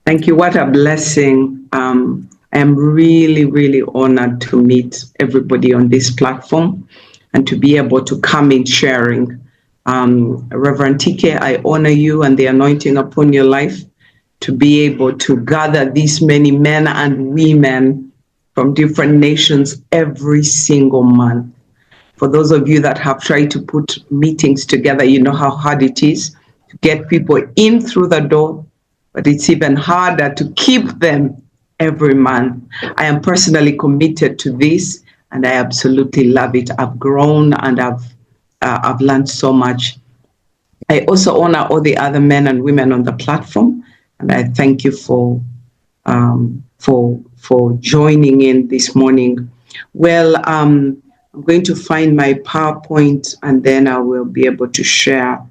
Thank you. What a blessing. I am really, really honored to meet everybody on this platform and to be able to come in sharing. Reverend TK, I honor you and the anointing upon your life to be able to gather these many men and women from different nations every single month. For those of you that have tried to put meetings together, you know how hard it is to get people in through the door, but it's even harder to keep them every month. I am committed to this, and I absolutely love it. I've grown and I've learned so much. I also honor all the other men and women on the platform, and I thank you for joining in this morning. Well, I'm going to find my PowerPoint, and then I will be able to share.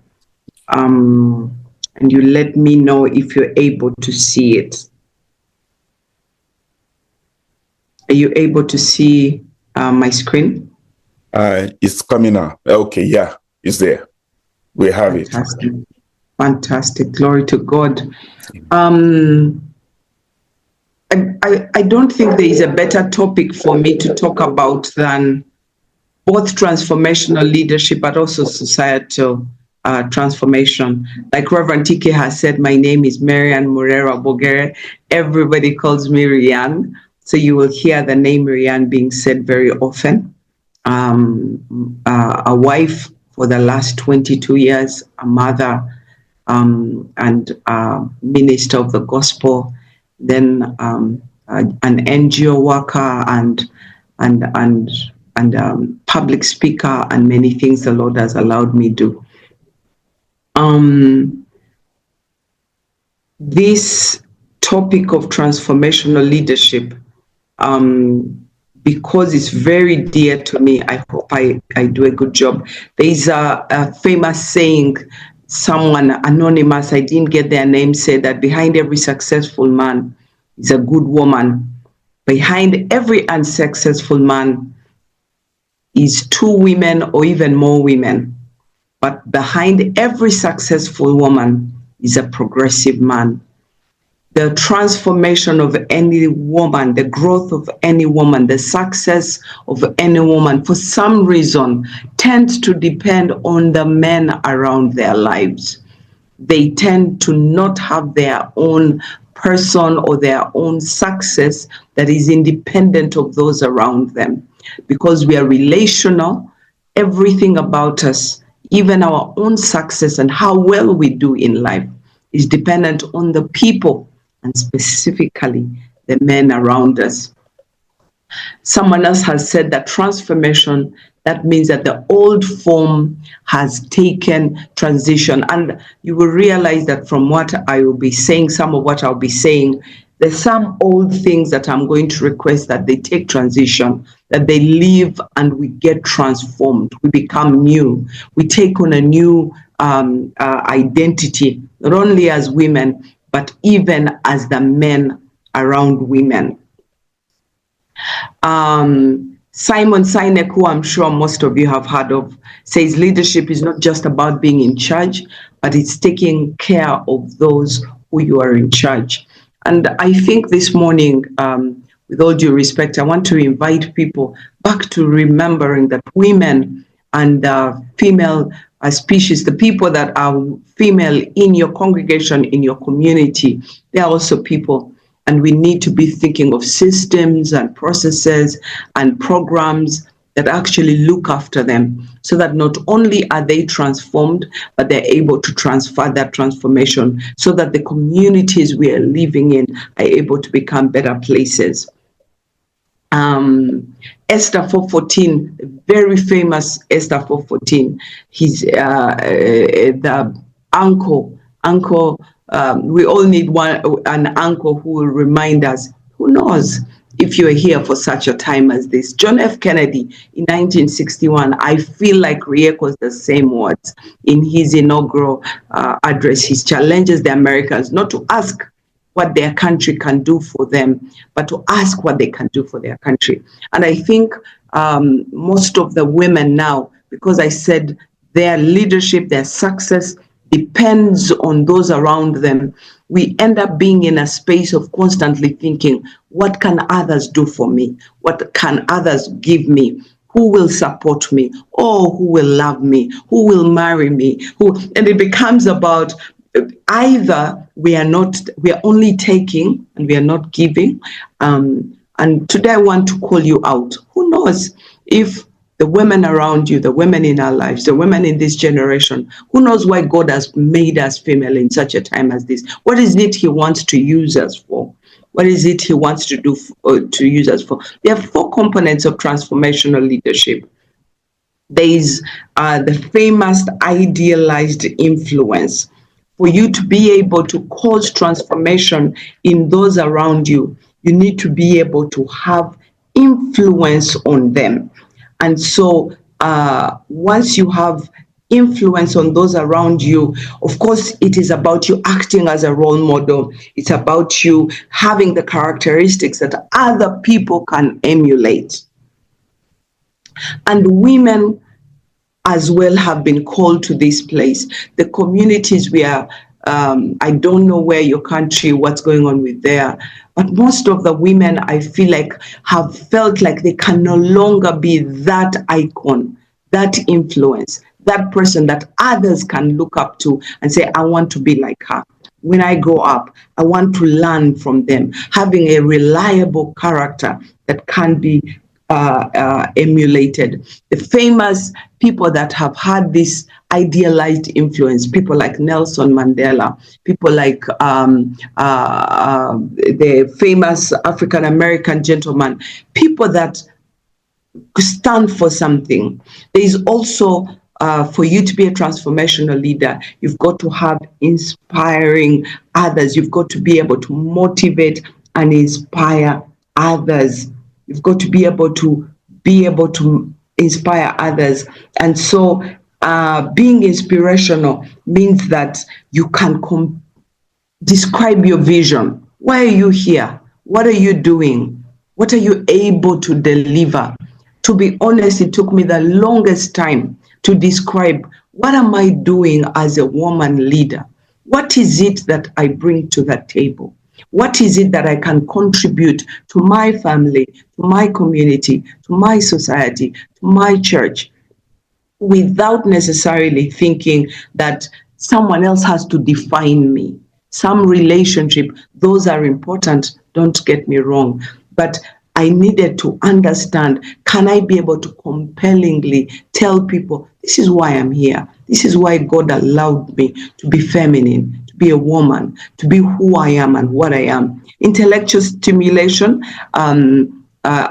And you let me know if you're able to see it. Are you able to see my screen? It's coming up. Okay, yeah, it's there. We have Fantastic. It. Fantastic. Glory to God. I don't think there is a better topic for me to talk about than both transformational leadership, but also societal transformation. Like Reverend TK has said, my name is Marian Morera Bogere. Everybody calls me Rian. So you will hear the name Rian being said very often. A wife for the last 22 years, a mother, and minister of the gospel, then an NGO worker and public speaker, and many things the Lord has allowed me to do. This topic of transformational leadership, because it's very dear to me, I hope I do a good job. There is a famous saying, someone anonymous, I didn't get their name, said that behind every successful man is a good woman. Behind every unsuccessful man is two women or even more women. But behind every successful woman is a progressive man. The transformation of any woman, the growth of any woman, the success of any woman, for some reason, tends to depend on the men around their lives. They tend to not have their own person or their own success that is independent of those around them. Because we are relational, everything about us, even our own success and how well we do in life, is dependent on the people, and specifically the men around us. Someone else has said that transformation, that means that the old form has taken transition. And you will realize that from what I will be saying, some of what I'll be saying, there's some old things that I'm going to request that they take transition, that they live and we get transformed. We become new. We take on a new identity, not only as women, but even as the men around women. Simon Sinek, who I'm sure most of you have heard of, says leadership is not just about being in charge, but it's taking care of those who you are in charge. And I think this morning, with all due respect, I want to invite people back to remembering that women and female species, the people that are female in your congregation, in your community, they are also people. And we need to be thinking of systems and processes and programs that actually look after them, so that not only are they transformed, but they're able to transfer that transformation so that the communities we are living in are able to become better places. Esther 4:14, very famous Esther 4:14. He's the uncle. We all need an uncle who will remind us. Who knows if you're here for such a time as this? John F. Kennedy in 1961, I feel like re-echoes the same words in his inaugural address. He challenges the Americans not to ask what their country can do for them, but to ask what they can do for their country. And I think most of the women now, because I said their leadership, their success depends on those around them, we end up being in a space of constantly thinking, what can others do for me? What can others give me? Who will support me? Or who will love me? Who will marry me? And it becomes about either we are only taking and we are not giving. And today I want to call you out. Who knows if the women around you, the women in our lives, the women in this generation, who knows why God has made us female in such a time as this? What is it He wants to use us for? What is it He wants to do to use us for? There are 4 components of transformational leadership. There is the famous idealized influence. For you to be able to cause transformation in those around you, you need to be able to have influence on them. And so once you have influence on those around you, of course, it is about you acting as a role model. It's about you having the characteristics that other people can emulate. And women as well have been called to this place. The communities we are, I don't know where your country, what's going on with there, but most of the women, I feel like, have felt like they can no longer be that icon, that influence, that person that others can look up to and say, I want to be like her. When I grow up, I want to learn from them. Having a reliable character that can be emulated. The famous people that have had this idealized influence, people like Nelson Mandela, people like the famous African American gentleman, people that stand for something. There is also for you to be a transformational leader, you've got to have inspiring others. You've got to be able to motivate and inspire others. You've got to be able to inspire others. And so being inspirational means that you can describe your vision. Why are you here? What are you doing? What are you able to deliver? To be honest, it took me the longest time to describe, what am I doing as a woman leader? What is it that I bring to the table? What is it that I can contribute to my family, to my community, to my society, to my church, without necessarily thinking that someone else has to define me? Some relationship, those are important, don't get me wrong, but I needed to understand, can I be able to compellingly tell people, this is why I'm here. This is why God allowed me to be feminine, to be a woman, to be who I am and what I am. Intellectual stimulation,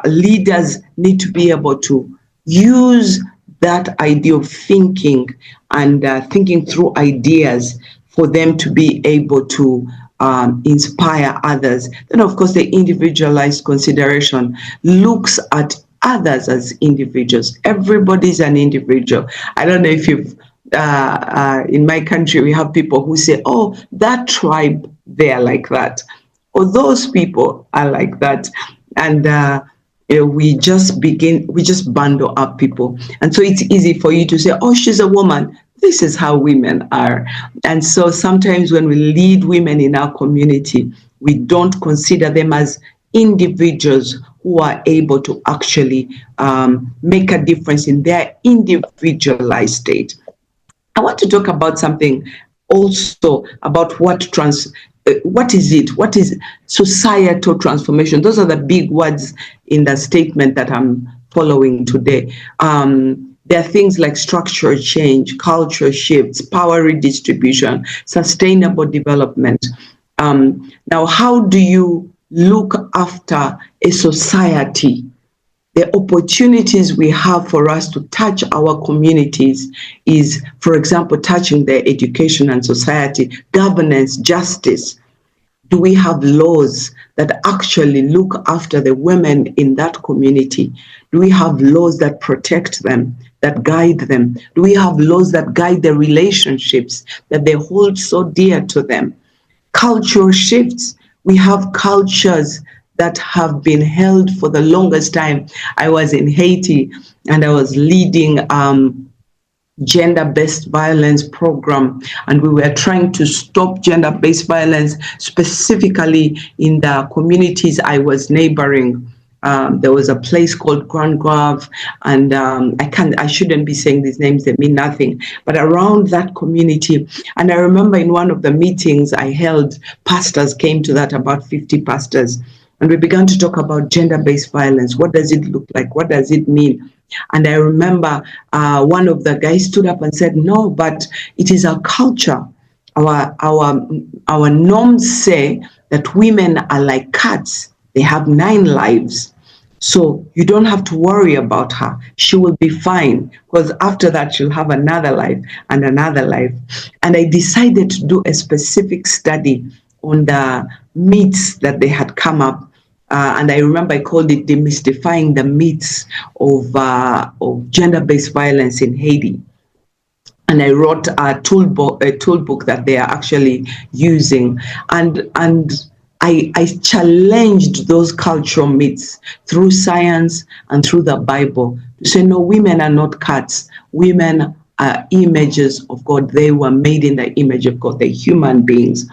leaders need to be able to use that idea of thinking and thinking through ideas for them to be able to inspire others. Then, of course, the individualized consideration looks at others as individuals. Everybody's an individual. I don't know if you've, in my country, we have people who say, oh, that tribe, they're like that. Or those people are like that. And we just bundle up people. And so it's easy for you to say, oh, she's a woman. This is how women are. And so sometimes when we lead women in our community, we don't consider them as individuals who are able to actually make a difference in their individualized state. I want to talk about something also about what is it? What is societal transformation? Those are the big words in the statement that I'm following today. There are things like structural change, cultural shifts, power redistribution, sustainable development. Now, how do you look after a society? The opportunities we have for us to touch our communities is, for example, touching their education and society, governance, justice. Do we have laws that actually look after the women in that community? Do we have laws that protect them, that guide them? Do we have laws that guide the relationships that they hold so dear to them? Cultural shifts. We have cultures that have been held for the longest time. I was in Haiti and I was leading gender-based violence program, and we were trying to stop gender-based violence specifically in the communities I was neighboring. There was a place called Grand Grave, and I shouldn't be saying these names, they mean nothing, but around that community. And I remember in one of the meetings I held, pastors came to that, about 50 pastors, and we began to talk about gender-based violence. What does it look like? What does it mean? And I remember one of the guys stood up and said, no, but it is our culture. Our norms say that women are like cats. They have 9 lives. So you don't have to worry about her. She will be fine, because after that she'll have another life and another life. And I decided to do a specific study on the myths that they had come up. And I remember I called it Demystifying the Myths of Gender-Based Violence in Haiti. And I wrote a toolbook that they are actually using. And I challenged those cultural myths through science and through the Bible to say, no, women are not cats. Women are images of God. They were made in the image of God. They're human beings.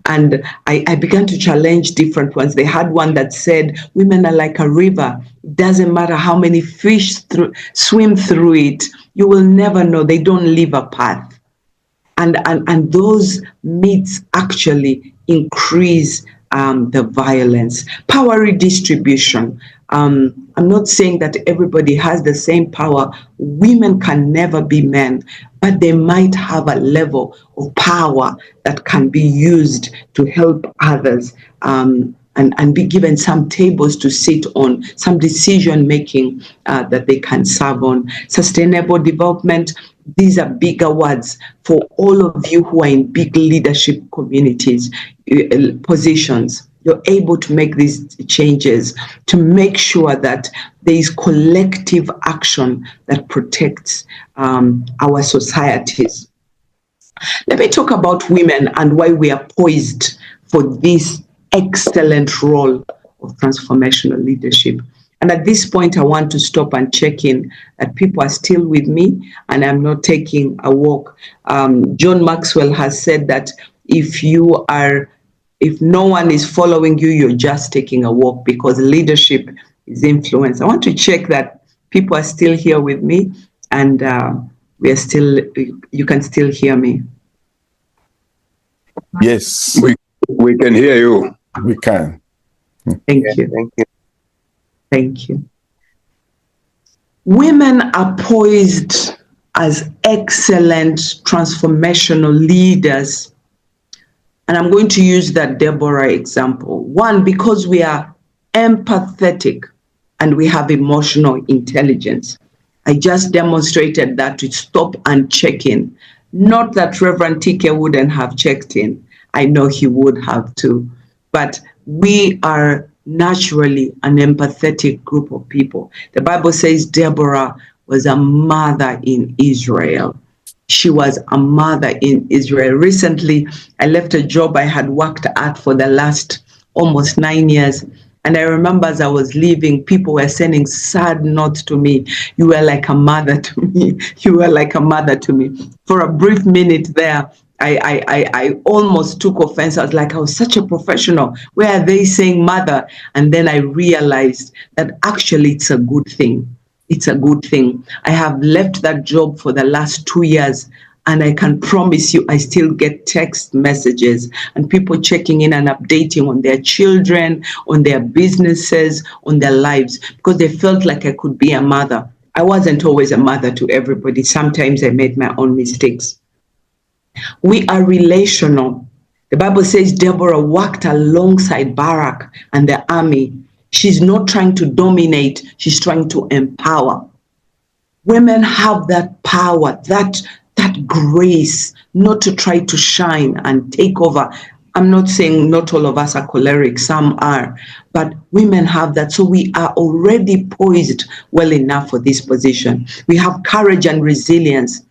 And I began to challenge different ones. They had one that said, women are like a river. It doesn't matter how many fish swim through it. You will never know. They don't leave a path. And those myths actually increase the violence. Power redistribution. I'm not saying that everybody has the same power. Women can never be men, but they might have a level of power that can be used to help others, and be given some tables to sit on, some decision making that they can serve on. Sustainable development. These are bigger words for all of you who are in big leadership communities, positions. You're able to make these changes to make sure that there is collective action that protects our societies. Let me talk about women and why we are poised for this excellent role of transformational leadership. And at this point, I want to stop and check in that people are still with me and I'm not taking a walk. John Maxwell has said that if no one is following you, you're just taking a walk, because leadership is influence. I want to check that people are still here with me and you can still hear me. Yes, we can hear you. we can. Thank you. Thank you. Thank you. Women are poised as excellent transformational leaders. And I'm going to use that Deborah example. One, because we are empathetic and we have emotional intelligence. I just demonstrated that to stop and check in. Not that Reverend Tike wouldn't have checked in. I know he would have too. But we are naturally an empathetic group of people. The Bible says Deborah was a mother in Israel. She was a mother in Israel. Recently, I left a job I had worked at for the last almost 9 years. And I remember as I was leaving, people were sending sad notes to me. You were like a mother to me. You were like a mother to me. For a brief minute there, I almost took offense. I was like, I was such a professional. Where are they saying mother? And then I realized that actually it's a good thing. It's a good thing. I have left that job for the last 2 years, and I can promise you I still get text messages and people checking in and updating on their children, on their businesses, on their lives, because they felt like I could be a mother. I wasn't always a mother to everybody. Sometimes I made my own mistakes. We are relational. The Bible says Deborah worked alongside Barak and the army. She's not trying to dominate, she's trying to empower. Women have that power, that grace, not to try to shine and take over. I'm not saying not all of us are choleric, some are, but women have that. So we are already poised well enough for this position. We have courage and resilience.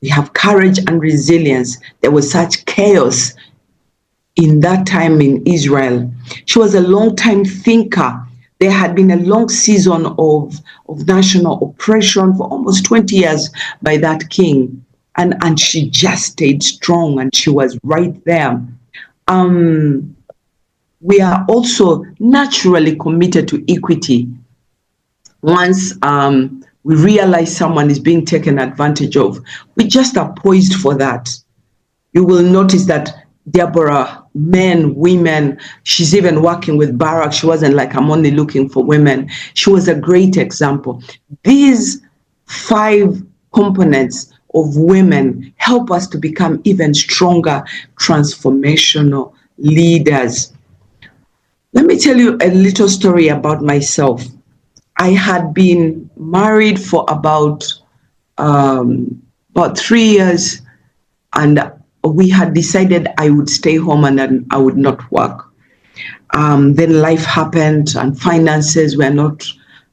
We have courage and resilience. There was such chaos in that time in Israel. She was a long-time thinker, There had been a long season of national oppression for almost 20 years by that king. And she just stayed strong, and she was right there. We are also naturally committed to equity. Once we realize someone is being taken advantage of, we just are poised for that. You will notice that Deborah, men, women, she's even working with Barak. She wasn't like, I'm only looking for women. She was a great example. These 5 components of women help us to become even stronger, transformational leaders. Let me tell you a little story about myself. I had been married for about 3 years, and we had decided I would stay home and then I would not work. Then life happened and finances were not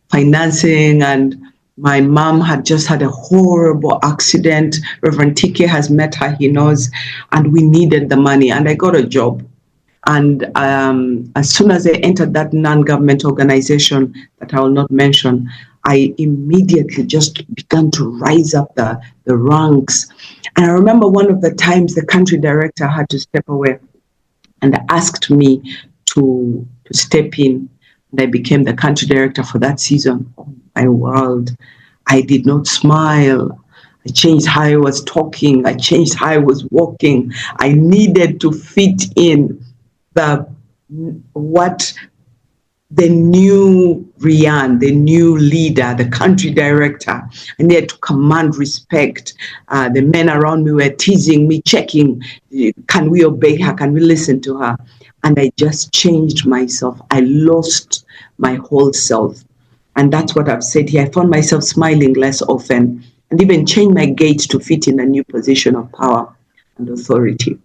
financing, and my mom had just had a horrible accident. Reverend TK has met her, he knows, and we needed the money, and I got a job. And as soon as I entered that non-government organization that I will not mention, I immediately just began to rise up the ranks. And I remember one of the times the country director had to step away and asked me to step in. And I became the country director for that season. Oh, my world. I did not smile. I changed how I was talking. I changed how I was walking. I needed to fit in what the new Rian, the new leader, the country director, I needed to command respect. The men around me were teasing me, checking, can we obey her? Can we listen to her? And I just changed myself. I lost my whole self. And that's what I've said here. I found myself smiling less often and even changed my gait to fit in a new position of power and authority.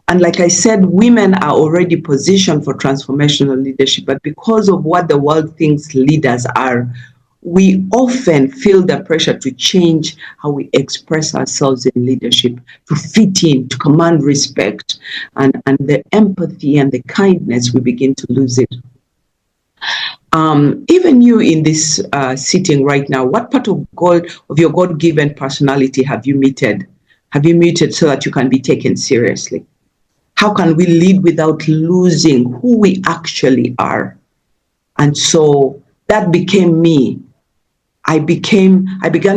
And like I said, women are already positioned for transformational leadership, but because of what the world thinks leaders are, we often feel the pressure to change how we express ourselves in leadership, to fit in, to command respect, and the empathy and the kindness, we begin to lose it. Even you in this sitting right now, what part of your God-given personality have you muted? Have you muted so that you can be taken seriously? How can we lead without losing who we actually are? And so that became me. I began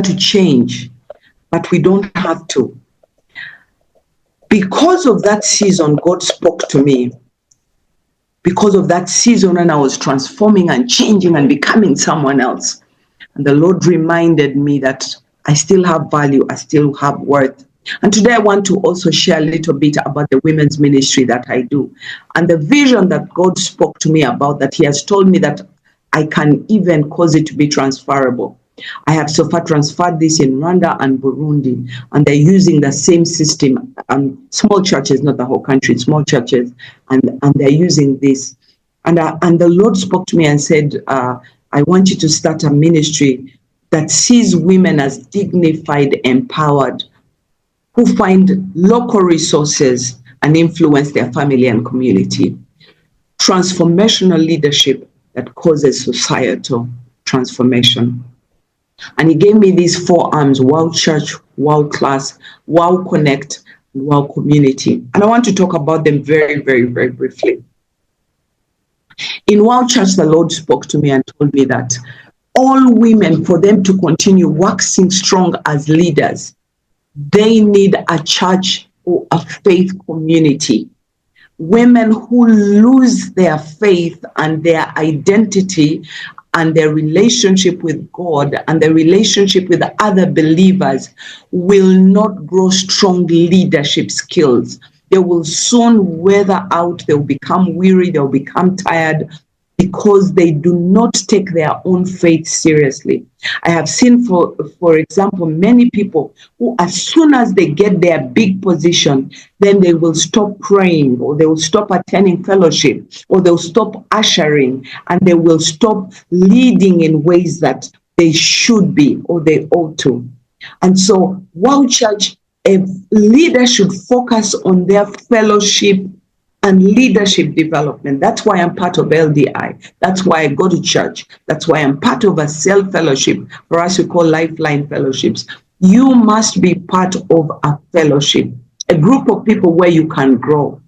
to change, but we don't have to. Because of that season, God spoke to me. Because of that season when I was transforming and changing and becoming someone else. And the Lord reminded me that I still have value, I still have worth. And today I want to also share a little bit about the women's ministry that I do. And the vision that God spoke to me about, that He has told me that I can even cause it to be transferable. I have so far transferred this in Rwanda and Burundi, and they're using the same system. Small churches, not the whole country, small churches, and they're using this. And the Lord spoke to me and said, I want you to start a ministry that sees women as dignified, empowered, who find local resources and influence their family and community. Transformational leadership that causes societal transformation. And He gave me these 4 arms: Wow Church, Wow Class, Wow Connect, and Wow Community. And I want to talk about them very, very, very briefly. In Wow Church, the Lord spoke to me and told me that all women, for them to continue waxing strong as leaders, they need a church or a faith community. Women who lose their faith and their identity and their relationship with God and their relationship with other believers will not grow strong leadership skills. They will soon weather out, they'll become weary, they'll become tired, because they do not take their own faith seriously. I have seen, for example, many people who, as soon as they get their big position, then they will stop praying, or they will stop attending fellowship, or they'll stop ushering, and they will stop leading in ways that they should be or they ought to. And so, Wow Church, a leader should focus on their fellowship and leadership development. That's why I'm part of LDI. That's why I go to church. That's why I'm part of a cell fellowship, for us we call Lifeline Fellowships. You must be part of a fellowship, a group of people where you can grow.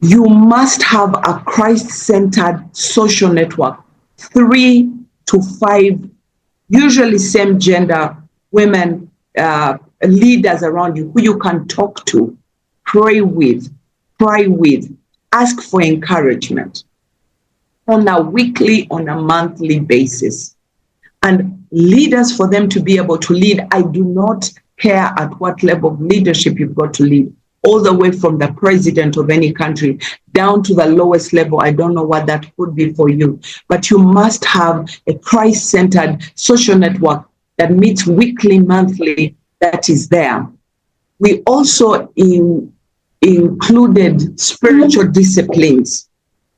You must have a Christ-centered social network, 3 to 5, usually same gender women, leaders around you who you can talk to, pray with, ask for encouragement on a weekly, on a monthly basis. And leaders, for them to be able to lead, I do not care at what level of leadership you've got to lead, all the way from the president of any country down to the lowest level. I don't know what that would be for you, but you must have a Christ-centered social network that meets weekly, monthly, that is there. We also included spiritual disciplines,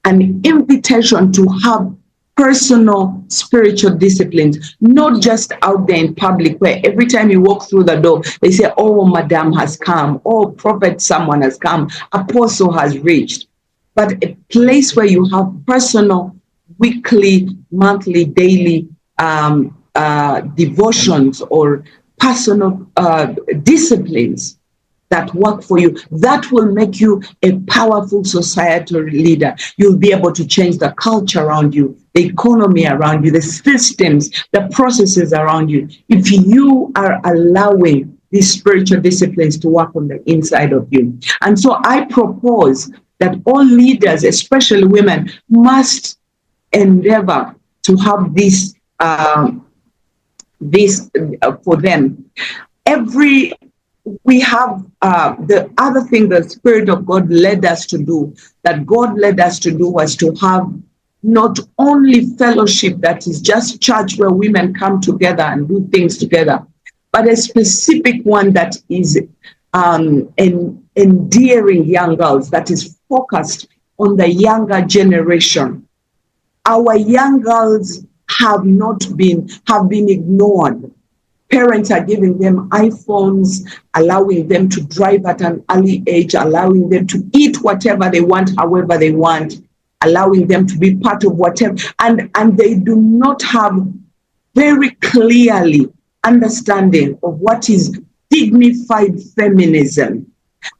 an invitation to have personal spiritual disciplines, not just out there in public where every time you walk through the door, they say, oh, madam has come, oh, prophet someone has come, apostle has reached. But a place where you have personal, weekly, monthly, daily devotions or personal disciplines that work for you, that will make you a powerful societal leader. You'll be able to change the culture around you, the economy around you, the systems, the processes around you, if you are allowing these spiritual disciplines to work on the inside of you. And so I propose that all leaders, especially women, must endeavor to have this for them. We have the other thing the Spirit of God led us to do, was to have not only fellowship that is just church where women come together and do things together, but a specific one that is endearing young girls, that is focused on the younger generation. Our young girls have been ignored. Parents are giving them iPhones, allowing them to drive at an early age, allowing them to eat whatever they want, however they want, allowing them to be part of whatever. And they do not have very clearly understanding of what is dignified feminism.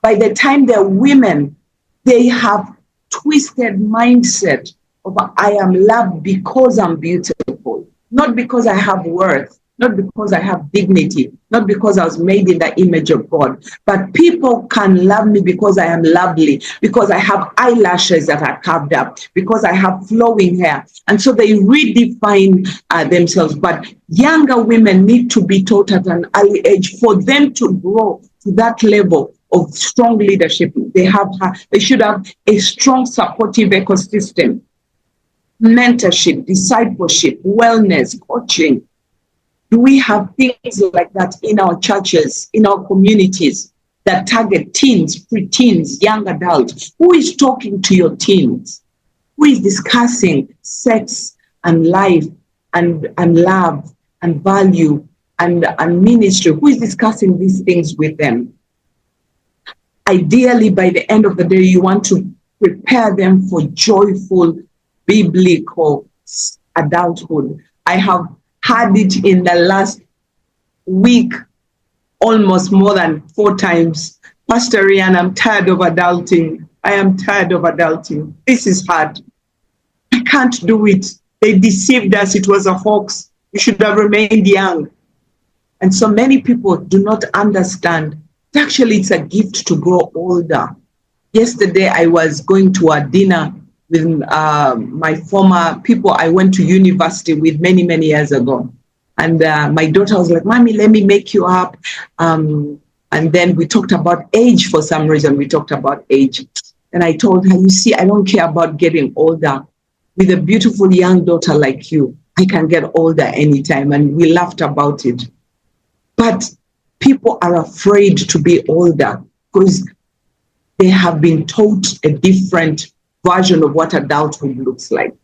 By the time they're women, they have twisted mindset of I am loved because I'm beautiful, not because I have worth, not because I have dignity, not because I was made in the image of God, but people can love me because I am lovely, because I have eyelashes that are carved up, because I have flowing hair. And so they redefine themselves. But younger women need to be taught at an early age for them to grow to that level of strong leadership. They should have a strong supportive ecosystem, mentorship, discipleship, wellness, coaching. Do we have things like that in our churches, in our communities that target teens, preteens, young adults? Who is talking to your teens? Who is discussing sex and life and love and value and ministry? Who is discussing these things with them? Ideally, by the end of the day, you want to prepare them for joyful, biblical adulthood. I have had it in the last week, almost more than 4 times. Pastor Rian, I'm tired of adulting. I am tired of adulting. This is hard. I can't do it. They deceived us. It was a hoax. You should have remained young. And so many people do not understand. Actually, it's a gift to grow older. Yesterday, I was going to a dinner with my former people I went to university with many, many years ago. And my daughter was like, Mommy, let me make you up. And then we talked about age for some reason. We talked about age. And I told her, you see, I don't care about getting older. With a beautiful young daughter like you, I can get older anytime. And we laughed about it. But people are afraid to be older because they have been taught a different version of what adulthood looks like.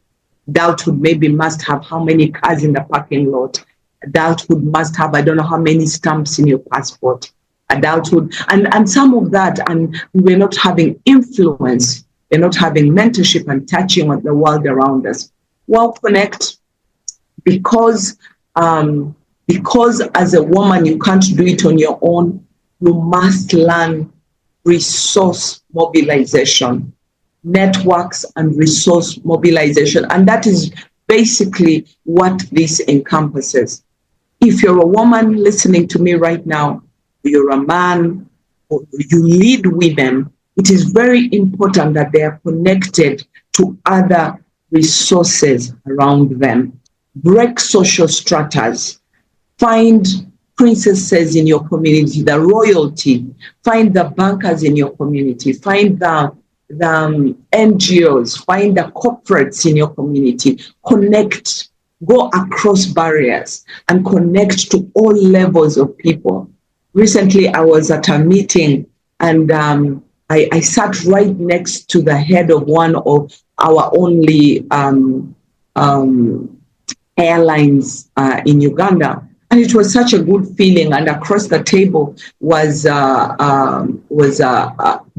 Adulthood maybe must have how many cars in the parking lot. Adulthood must have, I don't know how many stamps in your passport. adulthood, and some of that, and we're not having influence, we're not having mentorship and touching on the world around us. Well, connect, because as a woman you can't do it on your own. You must learn resource mobilization, networks and resource mobilization, and that is basically what this encompasses. If you're a woman listening to me right now, you're a man, or you lead women, it is very important that they are connected to other resources around them. Break social stratas. Find princesses in your community, the royalty. Find the bankers in your community. Find the NGOs. Find the corporates in your community. Connect. Go across barriers and connect to all levels of people. Recently, I was at a meeting, and I sat right next to the head of one of our only airlines in Uganda. And it was such a good feeling. And across the table was the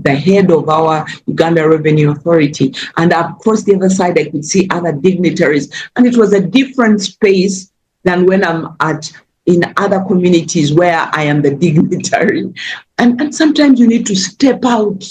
head of our Uganda Revenue Authority. And across the other side, I could see other dignitaries. And it was a different space than when I'm in other communities where I am the dignitary. And sometimes you need to step out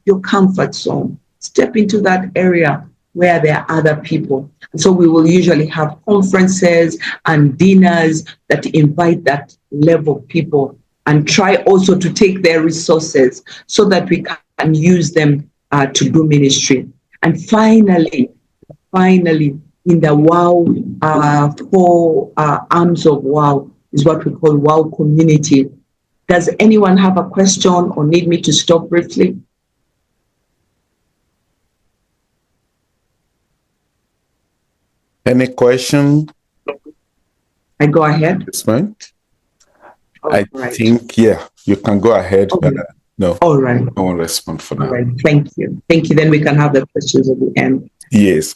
your comfort zone, step into that area where there are other people. And so we will usually have conferences and dinners that invite that level of people, and try also to take their resources so that we can use them to do ministry. And finally, in the WOW, 4 arms of WOW is what we call WOW community. Does anyone have a question or need me to stop briefly? Any question? I go ahead. This one? Right. Yeah, you can go ahead. Okay. No. All right. I won't respond for now. All right. Thank you. Then we can have the questions at the end. Yes.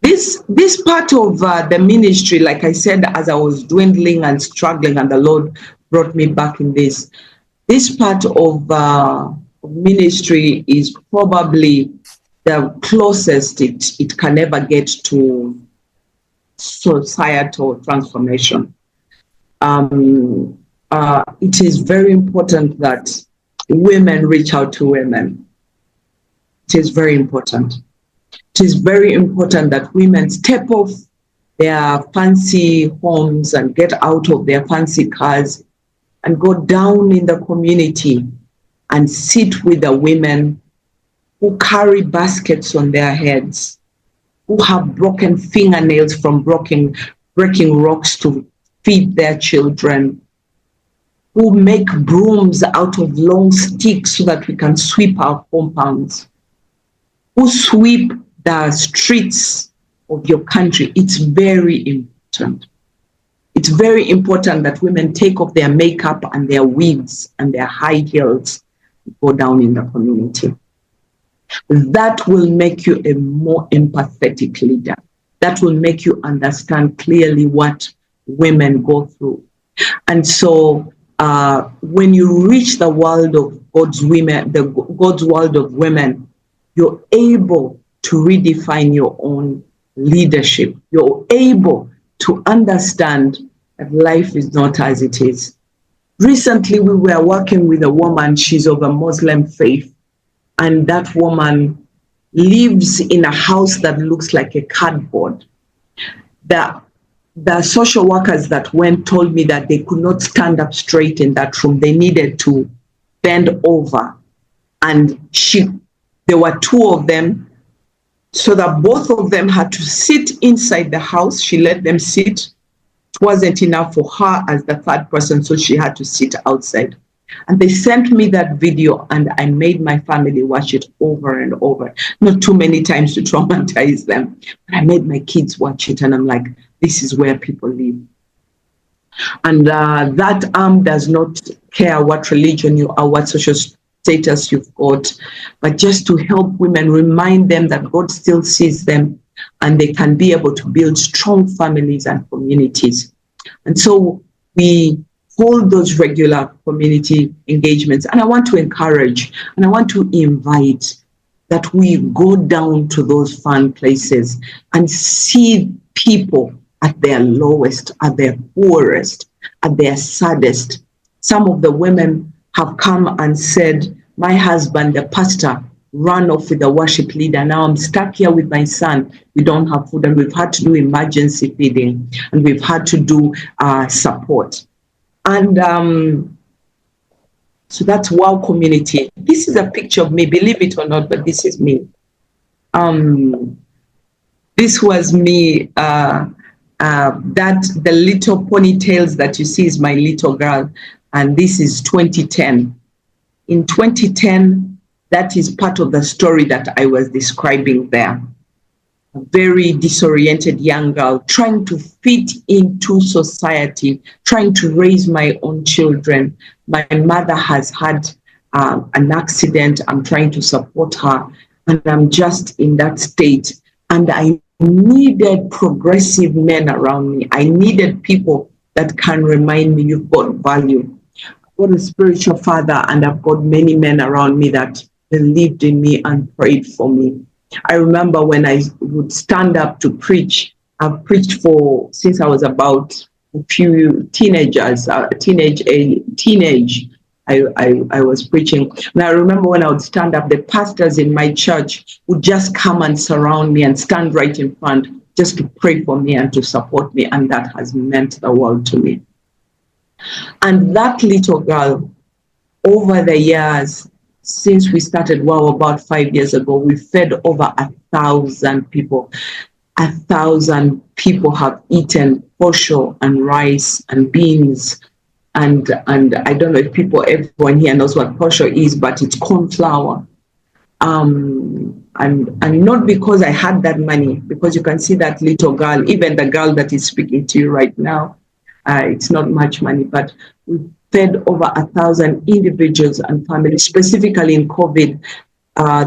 This part of the ministry, like I said, as I was dwindling and struggling, and the Lord brought me back in this part of ministry is probably the closest it can ever get to societal transformation. It is very important that women reach out to women. It is very important. It is very important that women step off their fancy homes and get out of their fancy cars and go down in the community and sit with the women who carry baskets on their heads, who have broken fingernails from breaking rocks to feed their children, who make brooms out of long sticks so that we can sweep our compounds, who sweep the streets of your country. It's very important. It's very important that women take off their makeup and their wigs and their high heels and go down in the community. That will make you a more empathetic leader. That will make you understand clearly what women go through. And so when you reach the world of God's women, God's world of women, you're able to redefine your own leadership. You're able to understand that life is not as it is. Recently, we were working with a woman. She's of a Muslim faith. And that woman lives in a house that looks like a cardboard. The social workers that went told me that they could not stand up straight in that room. They needed to bend over. And there were 2 of them, so that both of them had to sit inside the house. She let them sit. It wasn't enough for her as the 3rd person, so she had to sit outside. And they sent me that video, and I made my family watch it over and over. Not too many times to traumatize them, but I made my kids watch it, and I'm like, this is where people live. And that arm does not care what religion you are, what social status you've got, but just to help women, remind them that God still sees them, and they can be able to build strong families and communities. And so we hold those regular community engagements. And I want to encourage and I want to invite that we go down to those fun places and see people at their lowest, at their poorest, at their saddest. Some of the women have come and said, my husband, the pastor, ran off with the worship leader. Now I'm stuck here with my son. We don't have food, and we've had to do emergency feeding, and we've had to do support. And so that's Wow Community. This is a picture of me, believe it or not, but this is me. This was me. The little ponytails that you see is my little girl, and this is 2010. In 2010, that is part of the story that I was describing there. A very disoriented young girl trying to fit into society, trying to raise my own children. My mother has had an accident. I'm trying to support her, and I'm just in that state. And I needed progressive men around me. I needed people that can remind me you've got value. I've got a spiritual father, and I've got many men around me that believed in me and prayed for me. I remember when I would stand up to preach. I've preached since I was about a few teenagers, teenage. I was preaching. And I remember when I would stand up, the pastors in my church would just come and surround me and stand right in front just to pray for me and to support me. And that has meant the world to me. And that little girl, over the years, since we started WOW about 5 years ago, we fed over 1,000 people. 1,000 people have eaten posho and rice and beans. And I don't know if everyone here knows what posho is, but it's corn flour. And not because I had that money, because you can see that little girl, even the girl that is speaking to you right now, it's not much money, but we fed over 1,000 individuals and families. Specifically in COVID,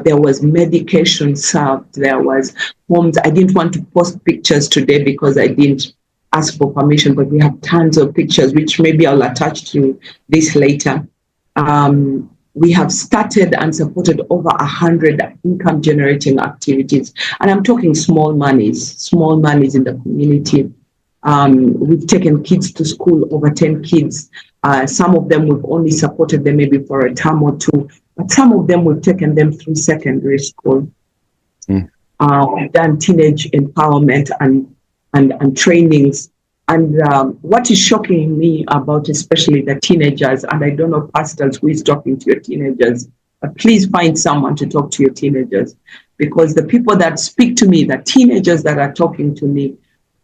there was medication served, there was homes. I didn't want to post pictures today because I didn't ask for permission, but we have tons of pictures, which maybe I'll attach to this later. We have started and supported over 100 income generating activities. And I'm talking small monies in the community. We've taken kids to school, over 10 kids. Some of them we've only supported them maybe for a term or two, but some of them we've taken them through secondary school. We've done teenage empowerment and trainings. And what is shocking me about especially the teenagers, and I don't know pastors who is talking to your teenagers, but please find someone to talk to your teenagers, because the people that speak to me, the teenagers that are talking to me,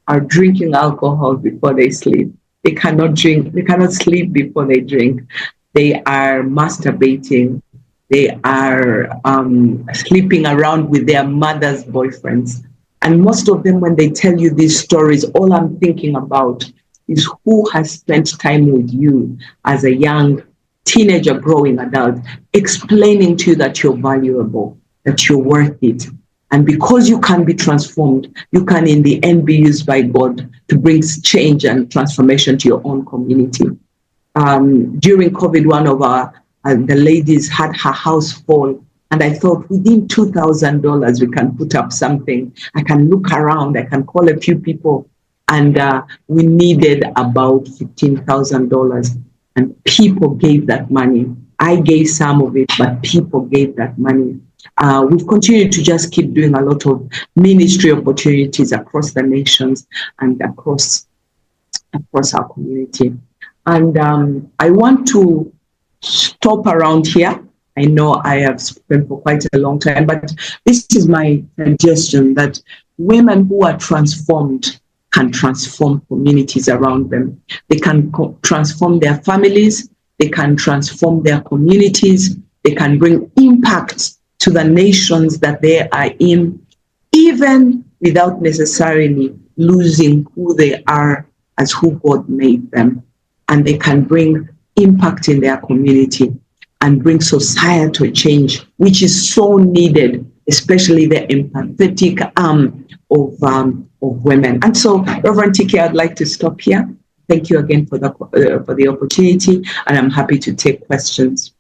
are drinking alcohol before they sleep. They cannot drink, they cannot sleep before they drink. They are masturbating. They are sleeping around with their mother's boyfriends. And most of them, when they tell you these stories, all I'm thinking about is who has spent time with you as a young teenager, growing adult, explaining to you that you're valuable, that you're worth it. And because you can be transformed, you can in the end be used by God to bring change and transformation to your own community. During COVID, one of the ladies had her house fall. And I thought within $2,000, we can put up something. I can look around, I can call a few people. And we needed about $15,000. And people gave that money. I gave some of it, but people gave that money. We've continued to just keep doing a lot of ministry opportunities across the nations and across our community. And I want to stop around here. I know I have spoken for quite a long time, but this is my suggestion that women who are transformed can transform communities around them. They can transform their families, they can transform their communities, they can bring impact to the nations that they are in, even without necessarily losing who they are as who God made them. And they can bring impact in their community and bring societal change, which is so needed, especially the empathetic arm of women. And so, Reverend Tiki, I'd like to stop here Thank you again for the opportunity, and I'm happy to take questions.